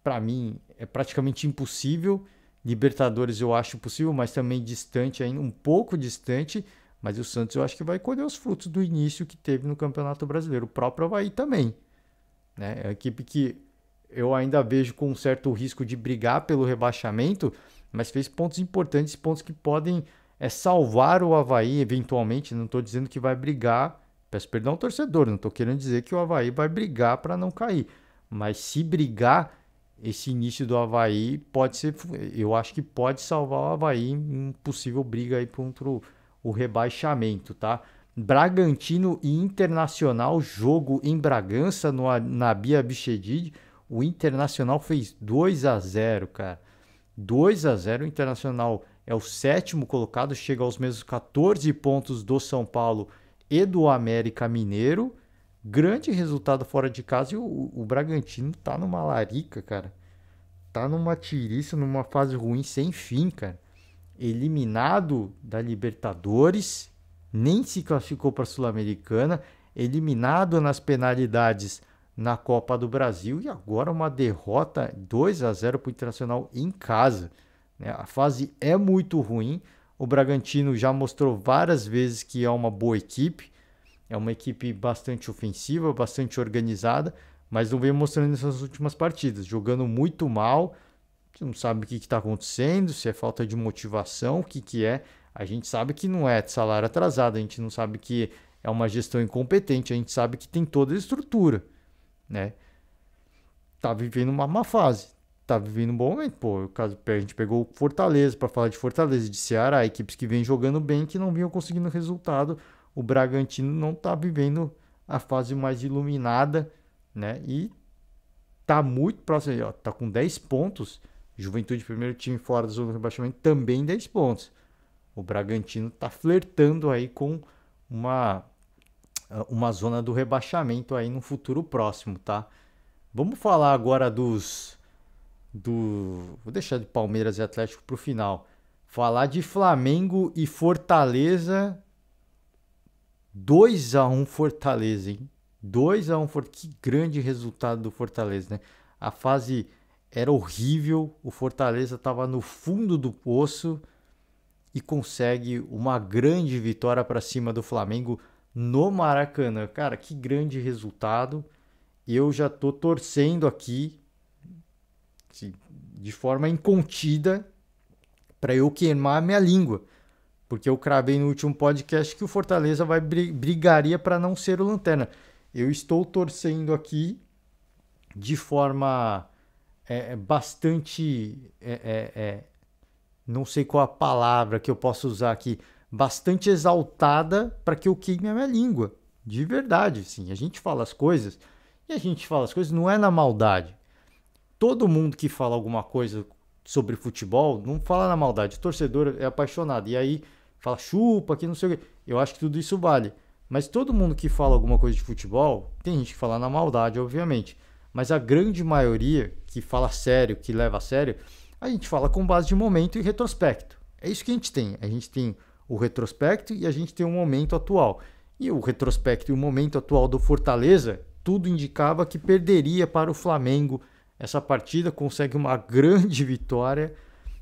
para mim, é praticamente impossível. Libertadores eu acho possível, mas também distante ainda, um pouco distante. Mas o Santos eu acho que vai colher os frutos do início que teve no Campeonato Brasileiro. O próprio Avaí também, né? É uma equipe que eu ainda vejo com um certo risco de brigar pelo rebaixamento, mas fez pontos importantes, pontos que podem salvar o Avaí eventualmente. Não estou dizendo que vai brigar, peço perdão ao torcedor, não estou querendo dizer que o Avaí vai brigar para não cair. Mas se brigar, esse início do Avaí pode ser, eu acho que pode salvar o Avaí em possível briga aí contra o rebaixamento, tá? Bragantino e Internacional, jogo em Bragança, na Bia Abichedid. O Internacional fez 2-0, cara. 2-0, o Internacional é o 7º colocado, chega aos mesmos 14 pontos do São Paulo e do América Mineiro. Grande resultado fora de casa e o Bragantino tá numa larica, cara. Tá numa tiriça, numa fase ruim sem fim, cara. Eliminado da Libertadores, nem se classificou para a Sul-Americana, eliminado nas penalidades na Copa do Brasil e agora uma derrota 2-0 para o Internacional em casa, né? A fase é muito ruim. O Bragantino já mostrou várias vezes que é uma boa equipe, é uma equipe bastante ofensiva, bastante organizada, mas não vem mostrando nessas últimas partidas, jogando muito mal. Você não sabe o que está acontecendo, se é falta de motivação, o que é. A gente sabe que não é salário atrasado, a gente não sabe que é uma gestão incompetente, a gente sabe que tem toda a estrutura, né? Tá vivendo uma má fase, tá vivendo um bom momento. Pô, a gente pegou o Fortaleza para falar de Fortaleza, de Ceará, equipes que vêm jogando bem, que não vinham conseguindo resultado. O Bragantino não tá vivendo a fase mais iluminada, né? E tá muito próximo, ó, tá com 10 pontos. Juventude, primeiro time fora da zona do rebaixamento, também 10 pontos. O Bragantino tá flertando aí com uma zona do rebaixamento aí no futuro próximo, tá? Vamos falar agora vou deixar de Palmeiras e Atlético pro final. Falar de Flamengo e Fortaleza. 2-1 Fortaleza, hein? 2-1 Fortaleza. Que grande resultado do Fortaleza, né? A fase era horrível, o Fortaleza estava no fundo do poço e consegue uma grande vitória para cima do Flamengo no Maracanã. Cara, que grande resultado. Eu já tô torcendo aqui, assim, de forma incontida, para eu queimar minha língua. Porque eu cravei no último podcast que o Fortaleza brigaria para não ser o Lanterna. Eu estou torcendo aqui de forma bastante. Não sei qual a palavra que eu posso usar aqui. Bastante exaltada para que eu queime a minha língua. De verdade, sim. A gente fala as coisas e a gente fala as coisas não é na maldade. Todo mundo que fala alguma coisa sobre futebol não fala na maldade. O torcedor é apaixonado. E aí fala chupa, que não sei o quê. Eu acho que tudo isso vale. Mas todo mundo que fala alguma coisa de futebol, tem gente que fala na maldade, obviamente. Mas a grande maioria que fala sério, que leva a sério, a gente fala com base de momento e retrospecto. É isso que a gente tem. A gente tem o retrospecto e a gente tem o momento atual. E o retrospecto e o momento atual do Fortaleza, tudo indicava que perderia para o Flamengo essa partida, consegue uma grande vitória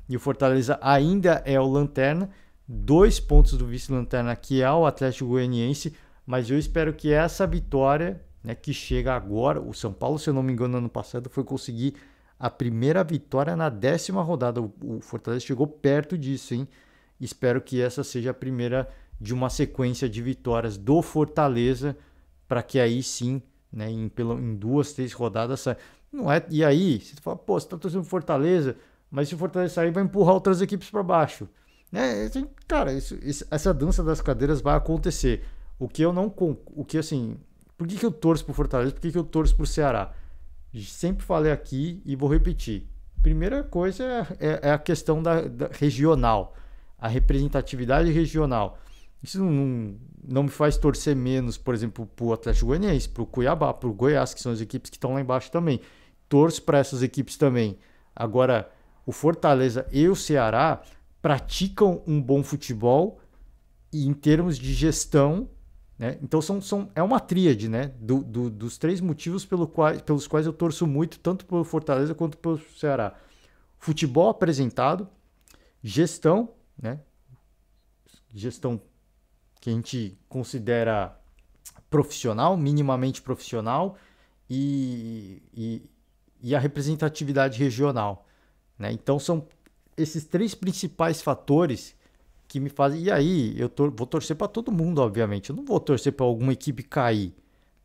e o Fortaleza ainda é o lanterna, 2 pontos do vice-lanterna que é o Atlético Goianiense, mas eu espero que essa vitória, né, que chega agora, o São Paulo, se eu não me engano, ano passado foi conseguir a primeira vitória na 10ª rodada, o Fortaleza chegou perto disso, hein? Espero que essa seja a primeira de uma sequência de vitórias do Fortaleza, para que aí sim, né, em 2, 3 rodadas, não é. E aí, você fala, pô, você tá torcendo Fortaleza, mas se o Fortaleza sair, vai empurrar outras equipes para baixo. Né? Assim, cara, essa dança das cadeiras vai acontecer. O que eu não. O que assim. Por que eu torço pro Fortaleza? Por que eu torço pro Ceará? Sempre falei aqui e vou repetir. Primeira coisa é a questão da regional, a representatividade regional. Isso não me faz torcer menos, por exemplo, para o Atlético Goianiense, para o Cuiabá, para o Goiás, que são as equipes que estão lá embaixo também. Torço para essas equipes também. Agora, o Fortaleza e o Ceará praticam um bom futebol e em termos de gestão, né? Então é uma tríade, né? Dos 3 motivos pelos quais eu torço muito, tanto pelo Fortaleza quanto pelo Ceará. Futebol apresentado, gestão, né? Gestão que a gente considera profissional, minimamente profissional, e a representatividade regional. Né? Então são esses 3 principais fatores que me fazem. E aí, vou torcer para todo mundo, obviamente. Eu não vou torcer para alguma equipe cair.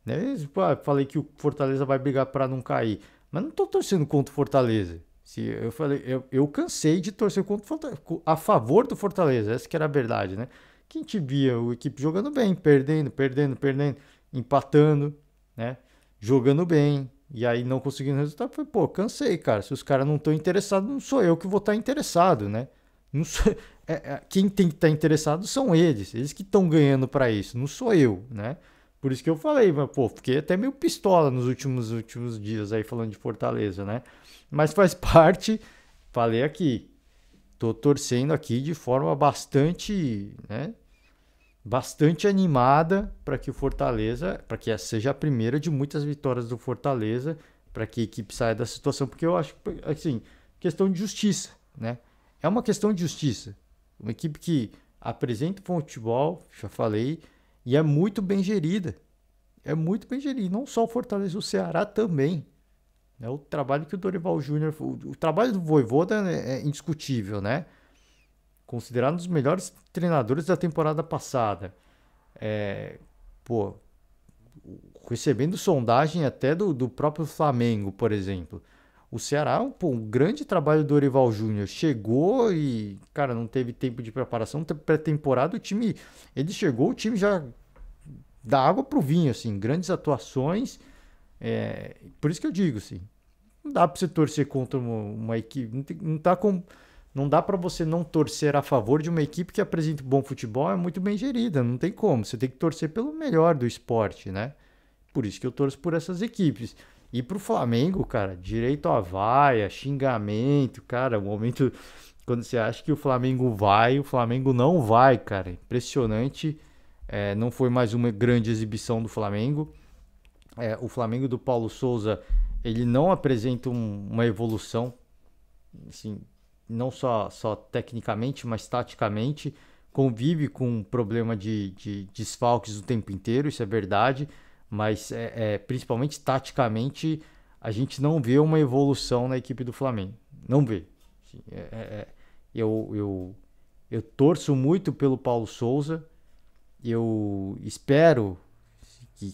Né? Falei que o Fortaleza vai brigar para não cair. Mas não estou torcendo contra o Fortaleza. Eu cansei de torcer a favor do Fortaleza. Essa que era a verdade, né? Que a gente via o equipe jogando bem, perdendo, empatando, né? Jogando bem, e aí não conseguindo resultado. Falei, pô, cansei, cara. Se os caras não estão interessados, não sou eu que vou estar interessado, né? Não sou, quem tem que estar interessado são eles que estão ganhando para isso, não sou eu, né? Por isso que eu falei, mas, pô, fiquei até meio pistola nos últimos dias aí falando de Fortaleza, né? Mas faz parte, falei aqui, tô torcendo aqui de forma bastante, né? Bastante animada para que o Fortaleza, para que essa seja a primeira de muitas vitórias do Fortaleza, para que a equipe saia da situação, porque eu acho, assim, questão de justiça, né? É uma questão de justiça. Uma equipe que apresenta o futebol, já falei, e é muito bem gerida. É muito bem gerida. Não só o Fortaleza, o Ceará também. É o trabalho que o Dorival Júnior... O trabalho do Vojvoda é indiscutível, né? Considerado um dos melhores treinadores da temporada passada. Recebendo sondagem até do próprio Flamengo, por exemplo. O Ceará, um grande trabalho do Dorival Júnior. Chegou e, cara, não teve tempo de preparação. Pré-temporada, ele chegou, o time já dá água pro vinho, assim. Grandes atuações. Por isso que eu digo, assim, não dá para você torcer contra uma equipe. Não dá para você não torcer a favor de uma equipe que apresenta bom futebol, é muito bem gerida. Não tem como. Você tem que torcer pelo melhor do esporte, né? Por isso que eu torço por essas equipes. E pro Flamengo, cara, direito à vaia, xingamento, cara, o momento quando você acha que o Flamengo vai, o Flamengo não vai, cara. Impressionante. Não foi mais uma grande exibição do Flamengo. O Flamengo do Paulo Souza, ele não apresenta uma evolução, assim, não só tecnicamente, mas taticamente. Convive com um problema de desfalques o tempo inteiro, isso é verdade, mas principalmente taticamente a gente não vê uma evolução na equipe do Flamengo. Não vê. Assim, eu torço muito pelo Paulo Souza. Eu espero que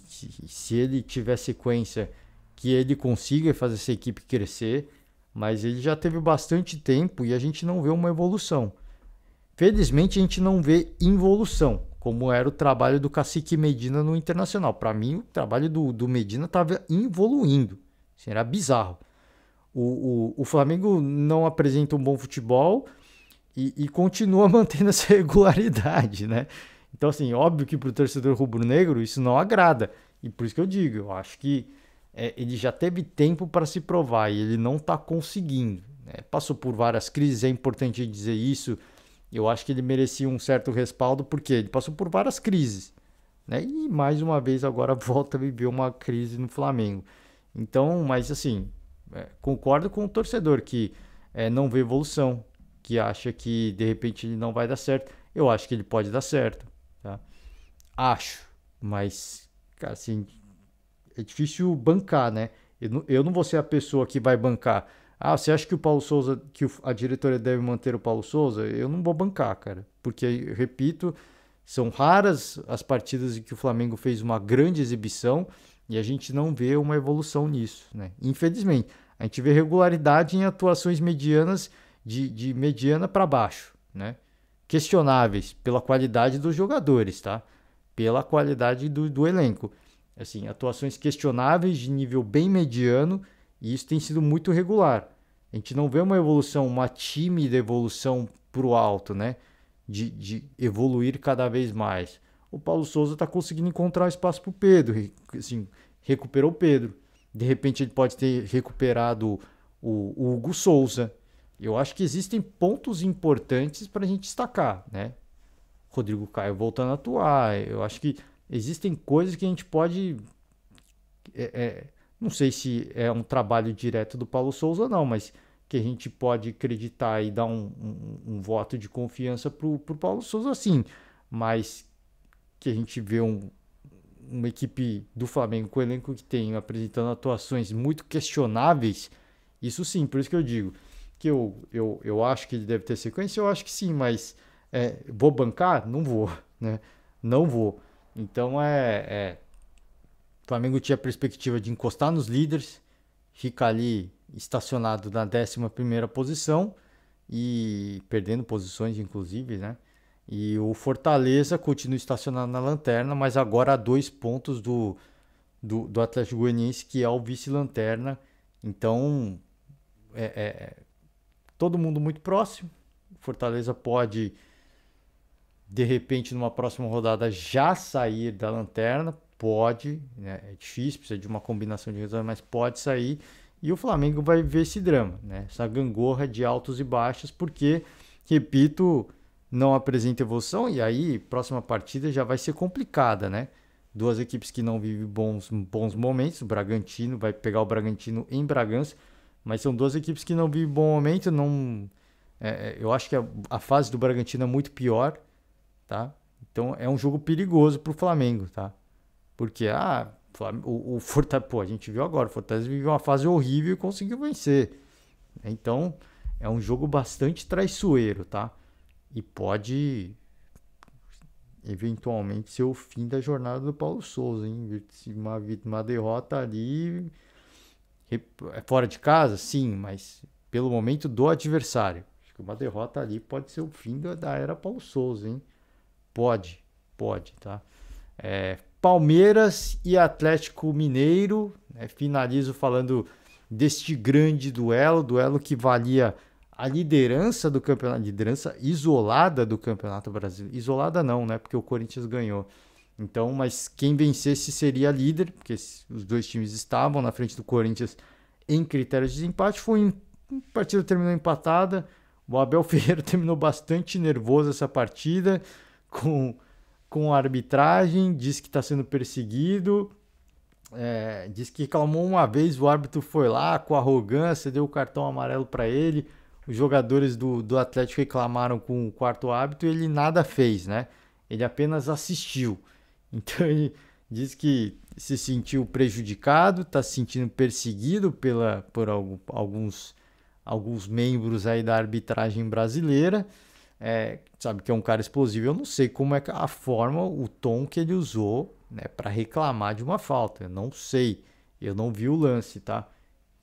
se ele tiver sequência, que ele consiga fazer essa equipe crescer, mas ele já teve bastante tempo e a gente não vê uma evolução. Felizmente a gente não vê involução, como era o trabalho do Cacique Medina no Internacional. Para mim, o trabalho do Medina estava evoluindo. Assim, era bizarro. O Flamengo não apresenta um bom futebol e continua mantendo essa regularidade, né? Então, assim, óbvio que para o torcedor rubro-negro isso não agrada. E por isso que eu digo, eu acho que ele já teve tempo para se provar e ele não está conseguindo, né? Passou por várias crises, é importante dizer isso. Eu acho que ele merecia um certo respaldo porque ele passou por várias crises, né? E mais uma vez agora volta a viver uma crise no Flamengo. Então, mas assim, concordo com o torcedor que não vê evolução, que acha que de repente ele não vai dar certo. Eu acho que ele pode dar certo, tá? Acho, mas, cara, assim, é difícil bancar, né? Eu não vou ser a pessoa que vai bancar. Ah, você acha que o Paulo Souza, que a diretoria deve manter o Paulo Souza? Eu não vou bancar, cara. Porque, repito, são raras as partidas em que o Flamengo fez uma grande exibição e a gente não vê uma evolução nisso, né? Infelizmente, a gente vê regularidade em atuações medianas de mediana para baixo, né? Questionáveis pela qualidade dos jogadores, tá? Pela qualidade do elenco. Assim, atuações questionáveis de nível bem mediano e isso tem sido muito regular. A gente não vê uma evolução, uma tímida evolução para o alto, né? De evoluir cada vez mais. O Paulo Souza está conseguindo encontrar espaço para o Pedro. Assim, recuperou o Pedro. De repente ele pode ter recuperado o Hugo Souza. Eu acho que existem pontos importantes para a gente destacar, né? Rodrigo Caio voltando a atuar. Eu acho que existem coisas que a gente pode... não sei se é um trabalho direto do Paulo Souza ou não, mas que a gente pode acreditar e dar um voto de confiança para o Paulo Souza, sim. Mas que a gente vê uma equipe do Flamengo com o elenco que tem apresentando atuações muito questionáveis, isso sim, por isso que eu digo que eu acho que ele deve ter sequência, eu acho que sim, mas vou bancar? Não vou, né? Não vou. Então o Flamengo tinha a perspectiva de encostar nos líderes, ficar ali estacionado na 11ª posição e perdendo posições inclusive, né? E o Fortaleza continua estacionado na lanterna, mas agora a 2 pontos do Atlético Goianiense, que é o vice-lanterna. Então, todo mundo muito próximo. O Fortaleza pode, de repente, numa próxima rodada, já sair da lanterna. Pode, né? É difícil, precisa de uma combinação de resultados, mas pode sair. E o Flamengo vai ver esse drama, né? Essa gangorra de altos e baixos, porque, repito, não apresenta evolução. E aí, próxima partida já vai ser complicada, né? Duas equipes que não vivem bons momentos. O Bragantino vai pegar o Bragantino em Bragança. Mas são duas equipes que não vivem bom momento. Eu acho que a fase do Bragantino é muito pior, tá? Então é um jogo perigoso para o Flamengo, tá? Porque o Fortaleza, pô, a gente viu agora, o Fortaleza viveu uma fase horrível e conseguiu vencer. Então é um jogo bastante traiçoeiro, tá? E pode eventualmente ser o fim da jornada do Paulo Souza, hein? Uma derrota ali. É fora de casa? Sim, mas pelo momento do adversário. Acho que uma derrota ali pode ser o fim da era Paulo Souza, hein? Pode, tá? Palmeiras e Atlético Mineiro, né? Finalizo falando deste grande duelo que valia a liderança do campeonato, liderança isolada do Campeonato Brasileiro. Isolada não, né? Porque o Corinthians ganhou. Então, mas quem vencesse seria líder, porque os dois times estavam na frente do Corinthians em critérios de desempate. A partida terminou empatada. O Abel Ferreira terminou bastante nervoso essa partida com a arbitragem, diz que está sendo perseguido. Diz que reclamou uma vez, o árbitro foi lá com arrogância, deu o cartão amarelo para ele. Os jogadores do Atlético reclamaram com o quarto árbitro e ele nada fez, né? Ele apenas assistiu. Então ele diz que se sentiu prejudicado, está se sentindo perseguido por alguns membros aí da arbitragem brasileira. Sabe que é um cara explosivo. Eu não sei como é a forma, o tom que ele usou, né, para reclamar de uma falta. Eu não sei. Eu não vi o lance, tá?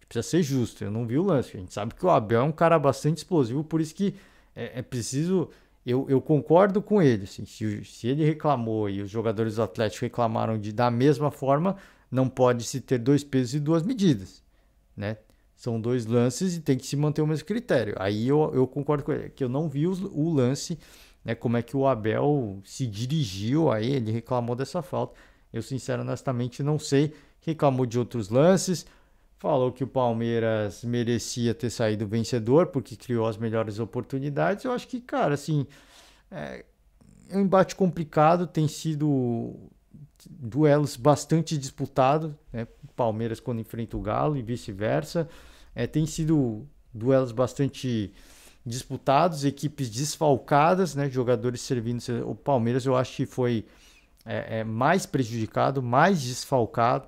Precisa ser justo. Eu não vi o lance. A gente sabe que o Abel é um cara bastante explosivo, por isso que é preciso. Eu concordo com ele. Assim, se ele reclamou e os jogadores do Atlético reclamaram da mesma forma, não pode se ter dois pesos e duas medidas, né? São dois lances e tem que se manter o mesmo critério. Aí eu concordo com ele, que eu não vi o lance, né, como é que o Abel se dirigiu aí, ele reclamou dessa falta. Eu, honestamente, não sei. Reclamou de outros lances, falou que o Palmeiras merecia ter saído vencedor porque criou as melhores oportunidades. Eu acho que, cara, assim, é um embate complicado, tem sido duelos bastante disputados, né? Palmeiras quando enfrenta o Galo e vice-versa. Tem sido duelos bastante disputados, equipes desfalcadas, né? Jogadores servindo. O Palmeiras eu acho que foi mais prejudicado, mais desfalcado,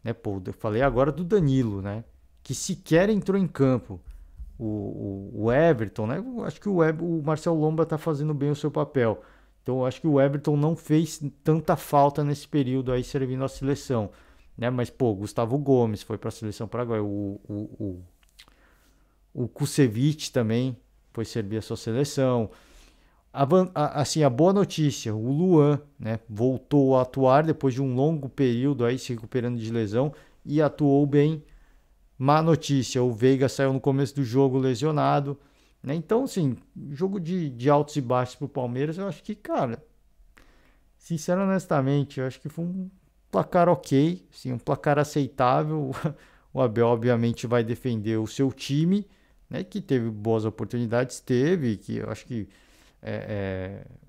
né? Pô, eu falei agora do Danilo, né? Que sequer entrou em campo. O Everton, né? Eu acho que o Marcelo Lomba está fazendo bem o seu papel. Então eu acho que o Everton não fez tanta falta nesse período aí servindo a seleção, né? Mas, pô, Gustavo Gomes foi para a seleção paraguaia. O Kusevich também foi servir a sua seleção. Assim, a boa notícia, o Luan, né, voltou a atuar depois de um longo período aí se recuperando de lesão e atuou bem. Má notícia, o Veiga saiu no começo do jogo lesionado, né? Então, assim, jogo de altos e baixos pro Palmeiras, eu acho que, cara, sinceramente, honestamente, eu acho que foi um placar ok, assim, um placar aceitável. O Abel, obviamente, vai defender o seu time, né, que teve boas oportunidades, que eu acho que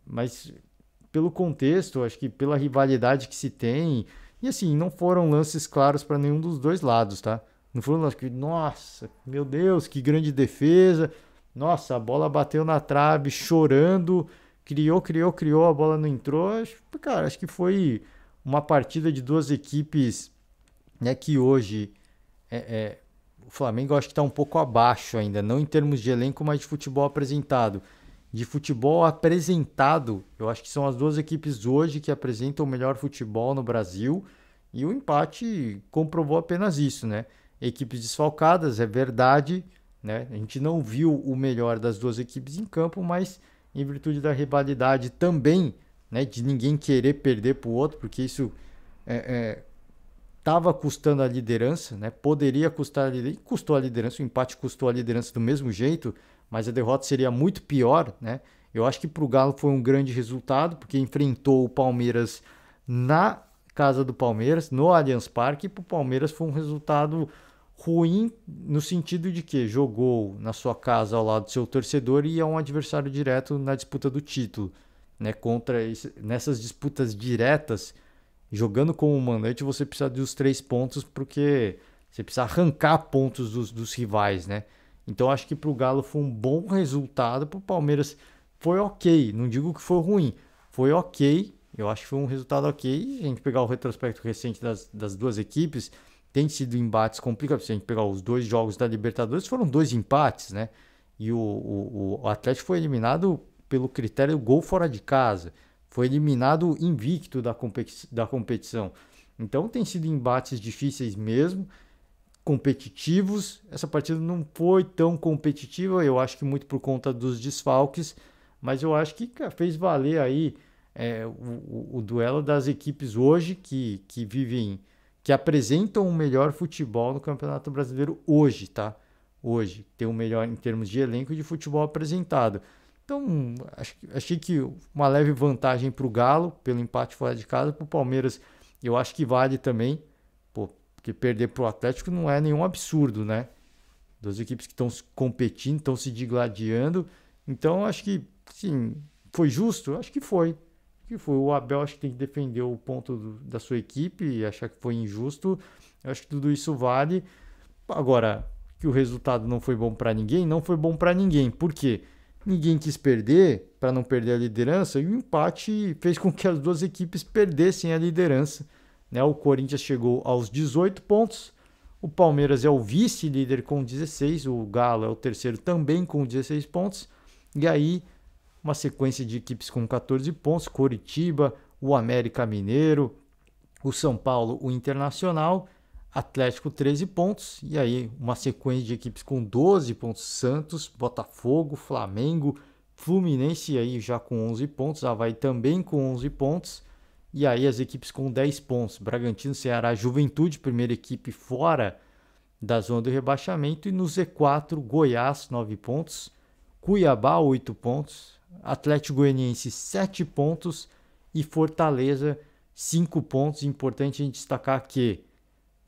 mas pelo contexto, acho que pela rivalidade que se tem, e assim, não foram lances claros para nenhum dos dois lados, tá? Não foram lances que, nossa, meu Deus, que grande defesa, nossa, a bola bateu na trave, chorando, criou, a bola não entrou. Cara, acho que foi uma partida de duas equipes, né, que hoje o Flamengo acho que está um pouco abaixo ainda, não em termos de elenco, mas de futebol apresentado. De futebol apresentado, eu acho que são as duas equipes hoje que apresentam o melhor futebol no Brasil, e o empate comprovou apenas isso, né? Equipes desfalcadas, é verdade, né? A gente não viu o melhor das duas equipes em campo, mas em virtude da rivalidade também, né, de ninguém querer perder para o outro, porque isso estava custando a liderança, né? Poderia custar a liderança, custou a liderança, o empate custou a liderança do mesmo jeito, mas a derrota seria muito pior, né? Eu acho que para o Galo foi um grande resultado, porque enfrentou o Palmeiras na casa do Palmeiras, no Allianz Parque, e para o Palmeiras foi um resultado ruim no sentido de que jogou na sua casa ao lado do seu torcedor e é um adversário direto na disputa do título, né? Nessas disputas diretas, jogando como mandante, você precisa dos 3 pontos, porque você precisa arrancar pontos dos rivais, né? Então acho que para o Galo foi um bom resultado, para o Palmeiras foi ok, não digo que foi ruim, foi ok, eu acho que foi um resultado ok. Se a gente pegar o retrospecto recente das duas equipes, tem sido embates complicados. Se a gente pegar os 2 jogos da Libertadores, foram 2 empates, né? E o Atlético foi eliminado pelo critério gol fora de casa, foi eliminado invicto da competição. Então tem sido embates difíceis mesmo, competitivos. Essa partida não foi tão competitiva, eu acho que muito por conta dos desfalques, mas eu acho que fez valer aí o duelo das equipes hoje que vivem, que apresentam o melhor futebol no Campeonato Brasileiro hoje, tá? Hoje tem o melhor em termos de elenco e de futebol apresentado. Então, achei que uma leve vantagem para o Galo, pelo empate fora de casa. Para o Palmeiras, eu acho que vale também, porque perder para o Atlético não é nenhum absurdo, né? Duas equipes que estão competindo, estão se digladiando. Então, acho que, sim, foi justo? Acho que foi. O Abel acho que tem que defender o ponto da sua equipe e achar que foi injusto. Eu acho que tudo isso vale. Agora, que o resultado não foi bom para ninguém, não foi bom para ninguém. Por quê? Ninguém quis perder para não perder a liderança e o empate fez com que as duas equipes perdessem a liderança, né? O Corinthians chegou aos 18 pontos, o Palmeiras é o vice-líder com 16, o Galo é o terceiro também com 16 pontos, e aí uma sequência de equipes com 14 pontos, Coritiba, o América Mineiro, o São Paulo, o Internacional, Atlético 13 pontos, e aí uma sequência de equipes com 12 pontos, Santos, Botafogo, Flamengo, Fluminense aí já com 11 pontos, Avaí também com 11 pontos, e aí as equipes com 10 pontos, Bragantino, Ceará, Juventude, primeira equipe fora da zona do rebaixamento, e no Z4, Goiás, 9 pontos, Cuiabá, 8 pontos, Atlético Goianiense, 7 pontos, e Fortaleza, 5 pontos. Importante a gente destacar que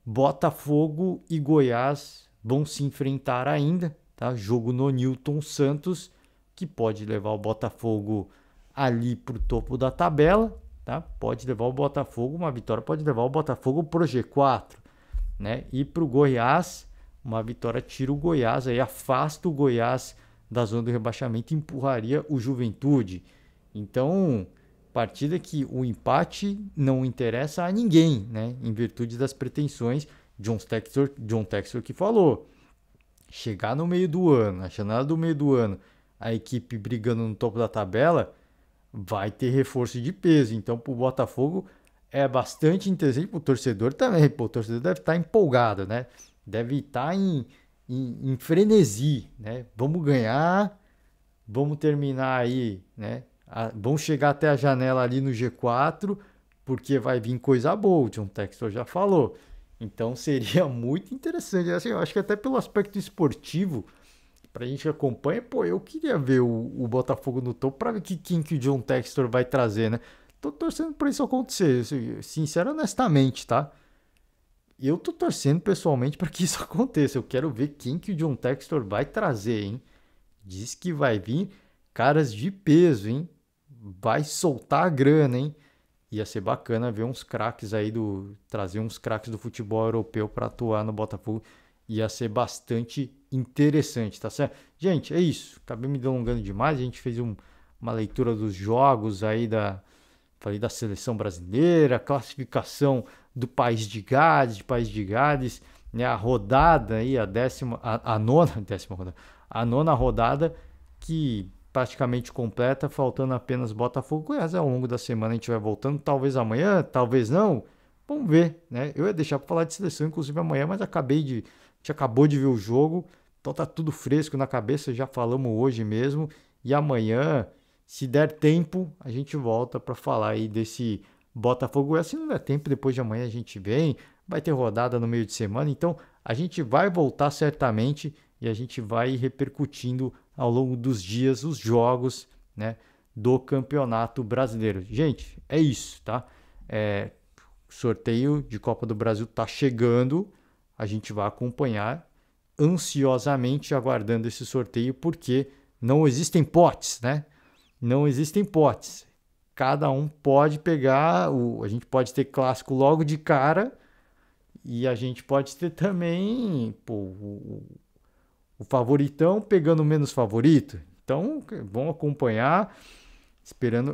Botafogo e Goiás vão se enfrentar ainda, tá? Jogo no Newton Santos, que pode levar o Botafogo ali para o topo da tabela, tá? Pode levar o Botafogo, uma vitória pode levar o Botafogo pro G4, né? E para o Goiás, uma vitória tira o Goiás, aí afasta o Goiás da zona do rebaixamento e empurraria o Juventude. Então, partida que o empate não interessa a ninguém, né? Em virtude das pretensões de John Textor que falou. Chegar no meio do ano, na janela do meio do ano, a equipe brigando no topo da tabela, vai ter reforço de peso. Então, para o Botafogo é bastante interessante, para o torcedor também. Pô, o torcedor deve estar empolgado, né? Deve estar em frenesi, né? Vamos ganhar, vamos terminar aí, né? Vamos chegar até a janela ali no G4, porque vai vir coisa boa, o John Textor já falou. Então seria muito interessante. Assim, eu acho que até pelo aspecto esportivo, pra gente que acompanha, pô, eu queria ver o Botafogo no topo pra ver quem que o John Textor vai trazer, né? Tô torcendo pra isso acontecer, sincero, honestamente, tá? Eu tô torcendo pessoalmente para que isso aconteça. Eu quero ver quem que o John Textor vai trazer, hein? Diz que vai vir caras de peso, hein? Vai soltar a grana, hein? Ia ser bacana ver uns craques aí trazer uns craques do futebol europeu para atuar no Botafogo. Ia ser bastante interessante, tá certo? Gente, é isso. Acabei me delongando demais. A gente fez uma leitura dos jogos aí falei da seleção brasileira, classificação do País de Gales, né? A rodada aí, a nona rodada que praticamente completa, faltando apenas Botafogo e Goiás. Ao longo da semana a gente vai voltando, talvez amanhã, talvez não. Vamos ver, né? Eu ia deixar para falar de seleção, inclusive amanhã, mas a gente acabou de ver o jogo, então tá tudo fresco na cabeça, já falamos hoje mesmo. E amanhã, se der tempo, a gente volta para falar aí desse Botafogo Goiás. Se não der tempo, depois de amanhã a gente vem, vai ter rodada no meio de semana, então a gente vai voltar certamente e a gente vai repercutindo ao longo dos dias os jogos, né, do Campeonato Brasileiro. Gente, é isso, tá? Sorteio de Copa do Brasil tá chegando, a gente vai acompanhar ansiosamente aguardando esse sorteio, porque não existem potes, né? Não existem potes. Cada um pode pegar, a gente pode ter clássico logo de cara e a gente pode ter também o favoritão pegando o menos favorito. Então, vão acompanhar,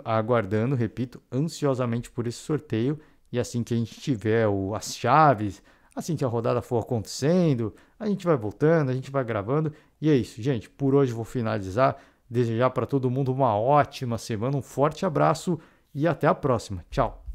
aguardando, repito, ansiosamente por esse sorteio. E assim que a gente tiver as chaves, assim que a rodada for acontecendo, a gente vai voltando, a gente vai gravando. E é isso, gente. Por hoje vou finalizar. Desejar para todo mundo uma ótima semana, um forte abraço e até a próxima. Tchau!